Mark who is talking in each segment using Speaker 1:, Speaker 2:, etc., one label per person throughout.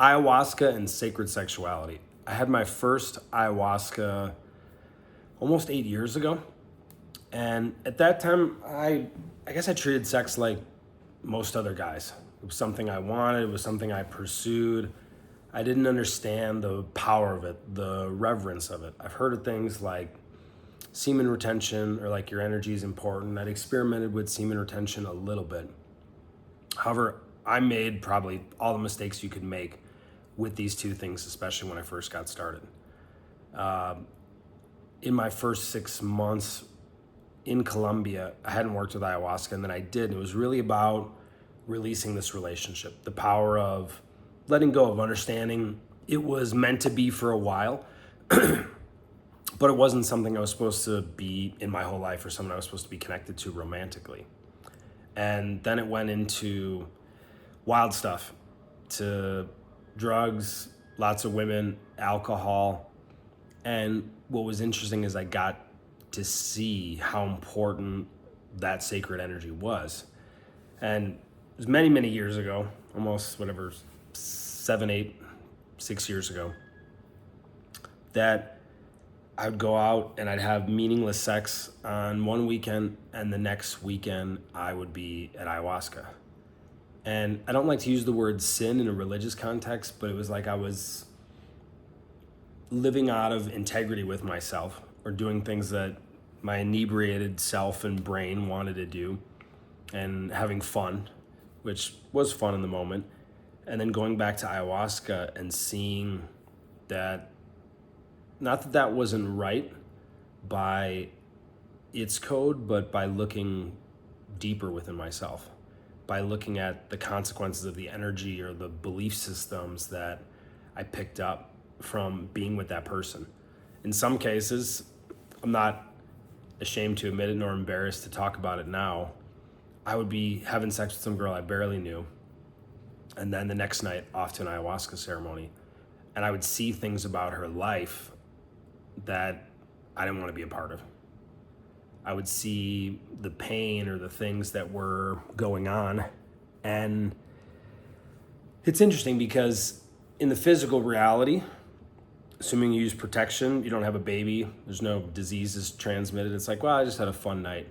Speaker 1: Ayahuasca and sacred sexuality. I had my first ayahuasca almost 8 years ago. And at that time, I guess I treated sex like most other guys. It was something I wanted, it was something I pursued. I didn't understand the power of it, the reverence of it. I've heard of things like semen retention or like your energy is important. I'd experimented with semen retention a little bit. However, I made probably all the mistakes you could make with these two things, especially when I first got started. In my first 6 months in Colombia, I hadn't worked with ayahuasca, and then I did. And it was really about releasing this relationship, the power of letting go, of understanding it was meant to be for a while, but it wasn't something I was supposed to be in my whole life or someone I was supposed to be connected to romantically. And then it went into wild stuff, to drugs, lots of women, alcohol. And what was interesting is I got to see how important that sacred energy was. And it was many, many years ago, almost 7, 8, 6 years ago, that I would go out and I'd have meaningless sex on one weekend, and the next weekend I would be at ayahuasca. And I don't like to use the word sin in a religious context, but it was like I was living out of integrity with myself, or doing things that my inebriated self and brain wanted to do, and having fun, which was fun in the moment. And then going back to ayahuasca and seeing that, not that that wasn't right by its code, but by looking deeper within myself, by looking at the consequences of the energy or the belief systems that I picked up from being with that person. In some cases, I'm not ashamed to admit it nor embarrassed to talk about it now, I would be having sex with some girl I barely knew, and then the next night off to an ayahuasca ceremony, and I would see things about her life that I didn't want to be a part of. I would see the pain or the things that were going on. And it's interesting because in the physical reality, assuming you use protection, you don't have a baby, there's no diseases transmitted, it's like, well, I just had a fun night.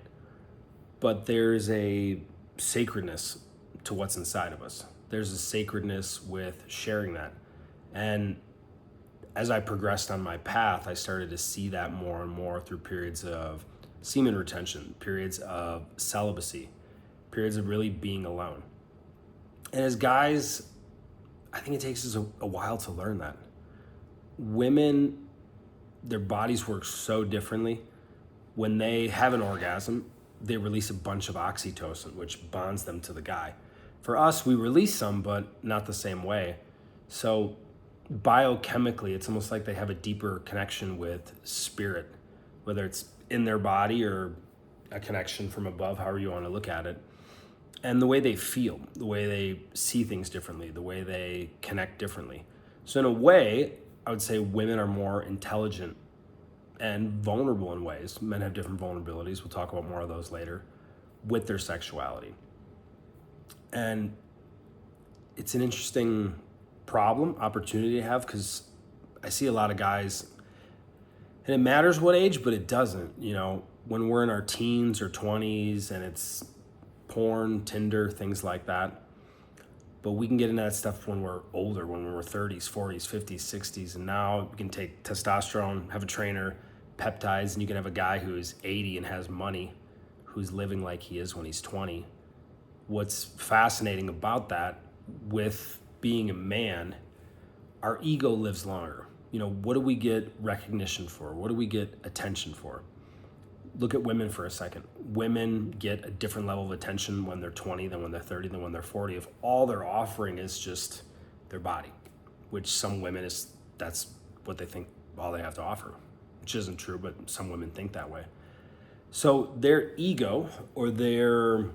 Speaker 1: But there's a sacredness to what's inside of us. There's a sacredness with sharing that. And as I progressed on my path, I started to see that more and more through periods of semen retention, periods of celibacy, periods of really being alone. And as guys, I think it takes us a while to learn that. Women, their bodies work so differently. When they have an orgasm, they release a bunch of oxytocin, which bonds them to the guy. For us, we release some, but not the same way. So biochemically, it's almost like they have a deeper connection with spirit, whether it's in their body or a connection from above, however you want to look at it. And the way they feel, the way they see things differently, the way they connect differently. So in a way, I would say women are more intelligent and vulnerable in ways. Men have different vulnerabilities. We'll talk about more of those later with their sexuality. And it's an interesting opportunity to have, because I see a lot of guys, and it matters what age, but it doesn't. You know, when we're in our teens or 20s and it's porn, Tinder, things like that. But we can get into that stuff when we're older, when we're 30s, 40s, 50s, 60s. And now you can take testosterone, have a trainer, peptides, and you can have a guy who's 80 and has money, who's living like he is when he's 20. What's fascinating about that, with being a man, our ego lives longer. You know, what do we get recognition for? What do we get attention for? Look at women for a second. Women get a different level of attention when they're 20 than when they're 30 than when they're 40. If all they're offering is just their body, which some women that's what they think all they have to offer, which isn't true, but some women think that way. So their ego, or their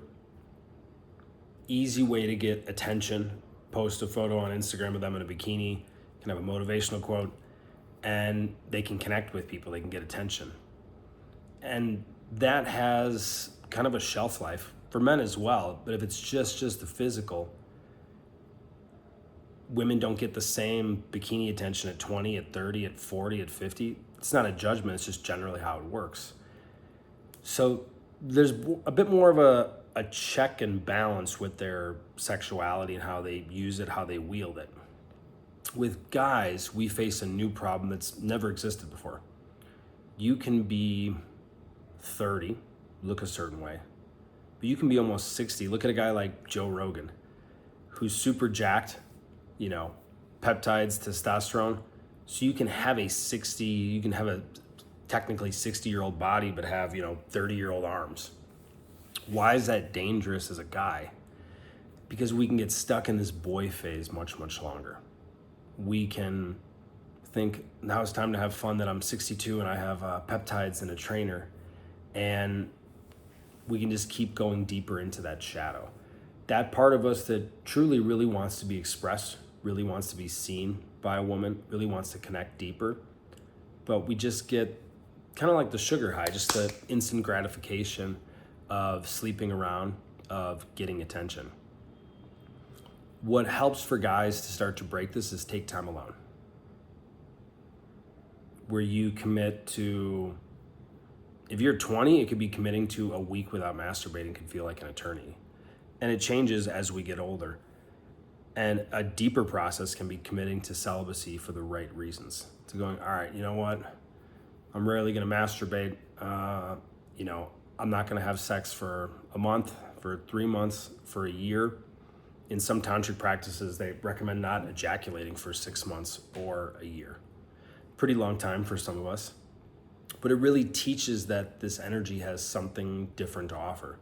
Speaker 1: easy way to get attention, post a photo on Instagram of them in a bikini, can have a motivational quote, and they can connect with people, they can get attention. And that has kind of a shelf life for men as well. But if it's just the physical, women don't get the same bikini attention at 20, at 30, at 40, at 50. It's not a judgment, it's just generally how it works. So there's a bit more of a check and balance with their sexuality and how they use it, how they wield it. With guys, we face a new problem that's never existed before. You can be 30, look a certain way, but you can be almost 60. Look at a guy like Joe Rogan, who's super jacked, peptides, testosterone. So you can have a technically 60-year-old body, but have, 30-year-old arms. Why is that dangerous as a guy? Because we can get stuck in this boy phase much, much longer. We can think, now it's time to have fun that I'm 62 and I have peptides and a trainer. And we can just keep going deeper into that shadow. That part of us that truly really wants to be expressed, really wants to be seen by a woman, really wants to connect deeper. But we just get kind of like the sugar high, just the instant gratification of sleeping around, of getting attention. What helps for guys to start to break this is take time alone. Where you commit to, if you're 20, it could be committing to a week without masturbating can feel like an eternity. And it changes as we get older. And a deeper process can be committing to celibacy for the right reasons. To going, all right, you know what? I'm rarely gonna masturbate. I'm not gonna have sex for a month, for 3 months, for a year. In some tantric practices, they recommend not ejaculating for 6 months or a year. Pretty long time for some of us. But it really teaches that this energy has something different to offer.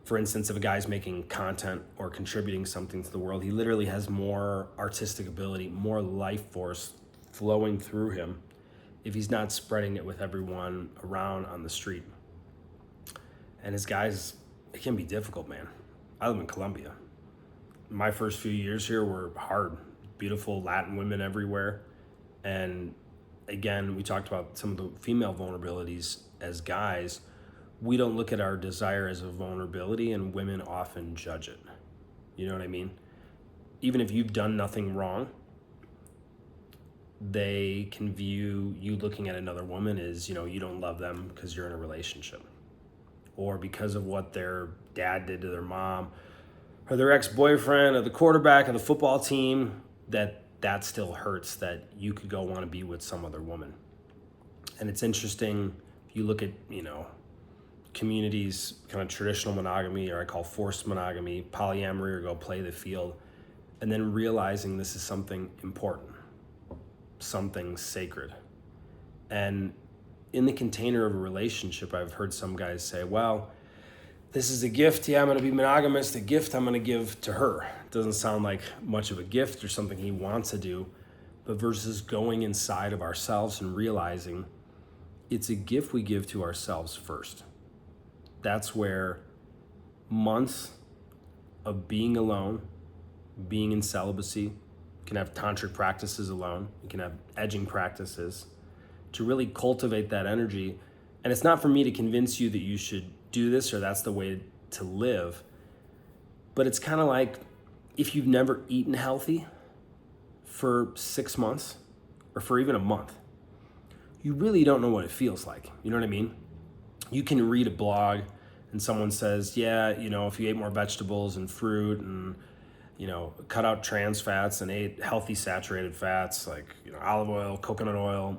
Speaker 1: For instance, if a guy's making content or contributing something to the world, he literally has more artistic ability, more life force flowing through him if he's not spreading it with everyone around on the street. And as guys, it can be difficult, man. I live in Colombia. My first few years here were hard. Beautiful Latin women everywhere. And again, we talked about some of the female vulnerabilities as guys. We don't look at our desire as a vulnerability, and women often judge it. You know what I mean? Even if you've done nothing wrong, they can view you looking at another woman as, you don't love them because you're in a relationship, or because of what their dad did to their mom, or their ex-boyfriend, or the quarterback of the football team, that still hurts, that you could go want to be with some other woman. And it's interesting, if you look at, communities, kind of traditional monogamy, or I call forced monogamy, polyamory, or go play the field, and then realizing this is something important, something sacred. And in the container of a relationship, I've heard some guys say, well, this is a gift. Yeah, I'm going to be monogamous. The gift I'm going to give to her. It doesn't sound like much of a gift or something he wants to do, but versus going inside of ourselves and realizing it's a gift we give to ourselves first. That's where months of being alone, being in celibacy, you can have tantric practices alone, you can have edging practices to really cultivate that energy. And it's not for me to convince you that you should do this or that's the way to live, but it's kind of like if you've never eaten healthy for 6 months or for even a month, you really don't know what it feels like. You know what I mean? You can read a blog and someone says, yeah, if you ate more vegetables and fruit and, cut out trans fats and ate healthy saturated fats like, olive oil, coconut oil,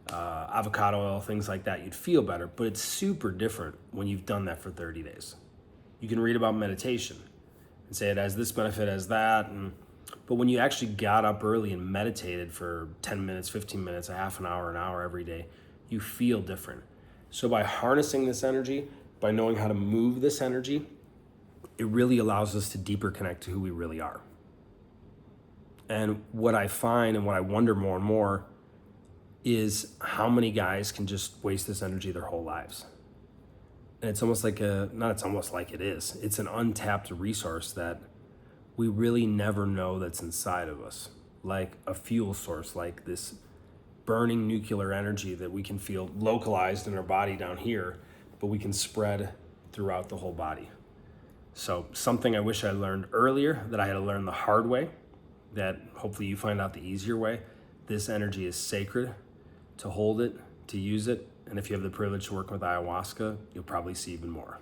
Speaker 1: avocado oil, things like that, you'd feel better. But it's super different when you've done that for 30 days. You can read about meditation and say it has this benefit, as that. But when you actually got up early and meditated for 10 minutes, 15 minutes, a half an hour every day, you feel different. So by harnessing this energy, by knowing how to move this energy, it really allows us to deeper connect to who we really are. And what I find and what I wonder more and more is how many guys can just waste this energy their whole lives. And it's almost like it's an untapped resource that we really never know that's inside of us. Like a fuel source, like this burning nuclear energy that we can feel localized in our body down here, but we can spread throughout the whole body. So something I wish I learned earlier that I had to learn the hard way that hopefully you find out the easier way. This energy is sacred. To hold it, to use it, and if you have the privilege to work with ayahuasca, you'll probably see even more.